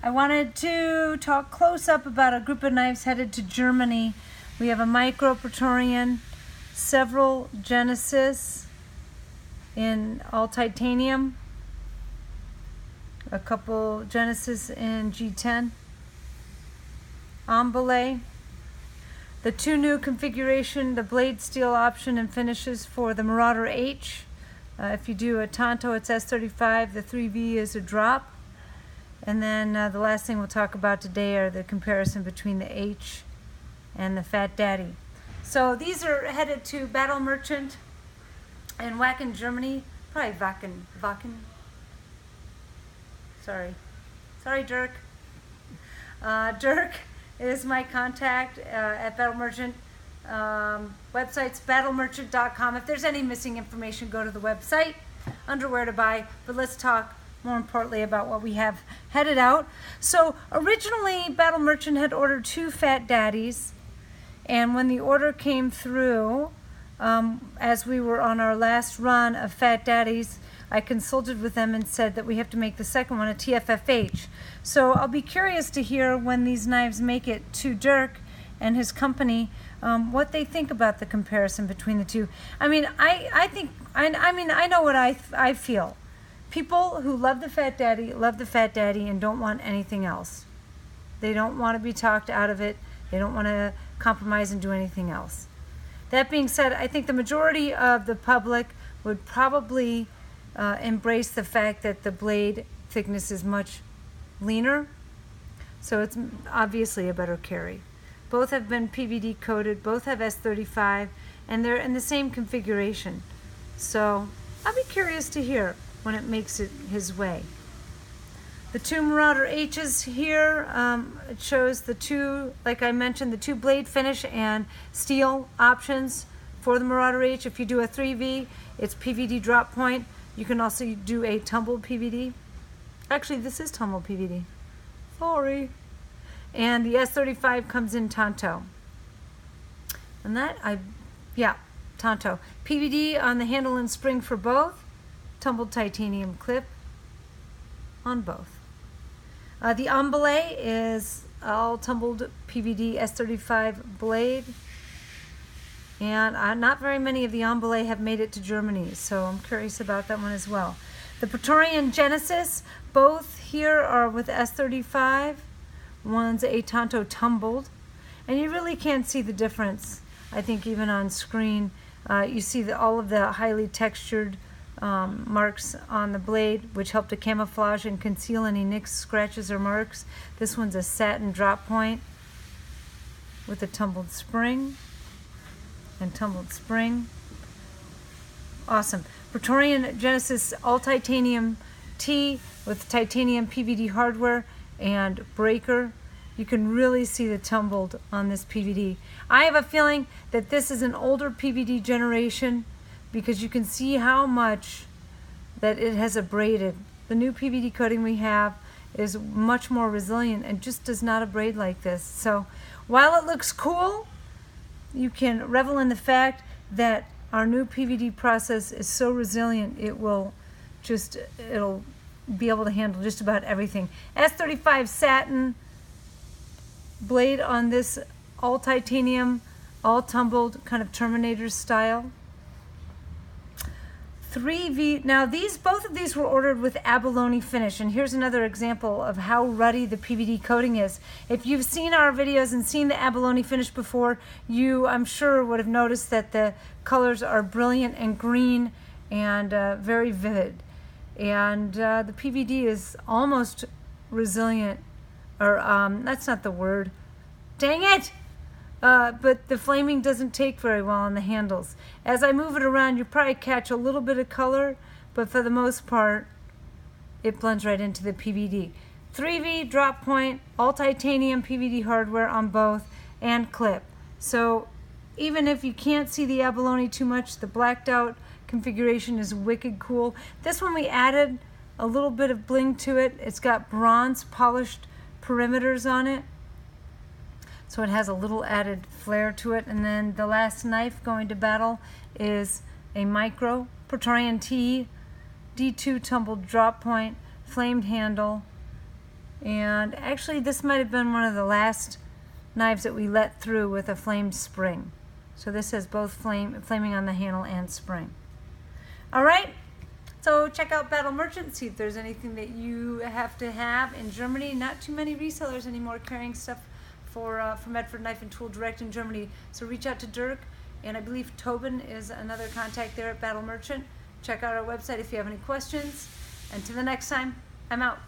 I wanted to talk close up about a group of knives headed to Germany. We have a micro Praetorian, several Genesis in all titanium, a couple Genesis in G10, Belay, the two new configuration, the blade steel option and finishes for the Marauder-H. If you do a Tanto, it's S35, the 3V is a drop. And then the last thing we'll talk about today are the comparison between the H and the Fat Daddy. So these are headed to Battle Merchant in Wacken, Germany. Probably Wacken. Sorry, Dirk. Dirk is my contact at Battle Merchant. Website's battlemerchant.com. If there's any missing information, go to the website under where to buy. But let's talk more importantly about what we have headed out. So originally Battle Merchant had ordered 2 Fat Daddies, and when the order came through, as we were on our last run of Fat Daddies, I consulted with them and said that we have to make the second one a TFF-H. So I'll be curious to hear when these knives make it to Dirk and his company, what they think about the comparison between the two. I mean, I know what I feel. People who love the Fat Daddy and don't want anything else. They don't want to be talked out of it. They don't want to compromise and do anything else. That being said, I think the majority of the public would probably embrace the fact that the blade thickness is much leaner, so it's obviously a better carry. Both have been PVD coated, both have S35, and they're in the same configuration. So I'll be curious to hear when it makes it his way. The 2 Marauder-H's here, it shows the 2, like I mentioned, the 2 blade finish and steel options for the Marauder-H. If you do a 3V, it's PVD drop point. You can also do a Tumbled PVD. Actually, this is Tumbled PVD. Sorry. And the S35 comes in Tanto. And Tanto. PVD on the handle and spring for both. Tumbled titanium clip on both. The Belay is all tumbled PVD S35 blade, and not very many of the Belay have made it to Germany, so I'm curious about that one as well. The Praetorian Genesis, both here are with S35. One's a Tanto tumbled, and you really can't see the difference. I think even on screen, you see all of the highly textured marks on the blade, which help to camouflage and conceal any nicks, scratches, or marks. This one's a satin drop point with a tumbled spring and tumbled spring. Awesome. Praetorian Genesis all titanium T with titanium PVD hardware and breaker. You can really see the tumbled on this PVD. I have a feeling that this is an older PVD generation, because you can see how much that it has abraded. The new PVD coating we have is much more resilient and just does not abrade like this. So while it looks cool, you can revel in the fact that our new PVD process is so resilient, it'll be able to handle just about everything. S35 satin blade on this all titanium, all tumbled, kind of Terminator style. 3V. Now both of these were ordered with abalone finish, and here's another example of how ruddy the PVD coating is. If you've seen our videos and seen the abalone finish before, you, I'm sure, would have noticed that the colors are brilliant and green and very vivid. And the PVD is almost resilient, or that's not the word. Dang it! But the flaming doesn't take very well on the handles. As I move it around, you probably catch a little bit of color, but for the most part, it blends right into the PVD. 3V drop point, all titanium PVD hardware on both, and clip. So even if you can't see the abalone too much, the blacked out configuration is wicked cool. This one we added a little bit of bling to it. It's got bronze polished perimeters on it, so it has a little added flair to it. And then the last knife going to battle is a micro Praetorian T D2 tumbled drop point, flamed handle, And actually this might have been one of the last knives that we let through with a flame spring. So this has both flaming on the handle and spring. All right, so check out Battle Merchant, see if there's anything that you have to have in Germany. Not too many resellers anymore carrying stuff for Medford Knife and Tool direct in Germany. So reach out to Dirk, and I believe Tobin is another contact there at Battle Merchant. Check out our website if you have any questions. And till the next time, I'm out.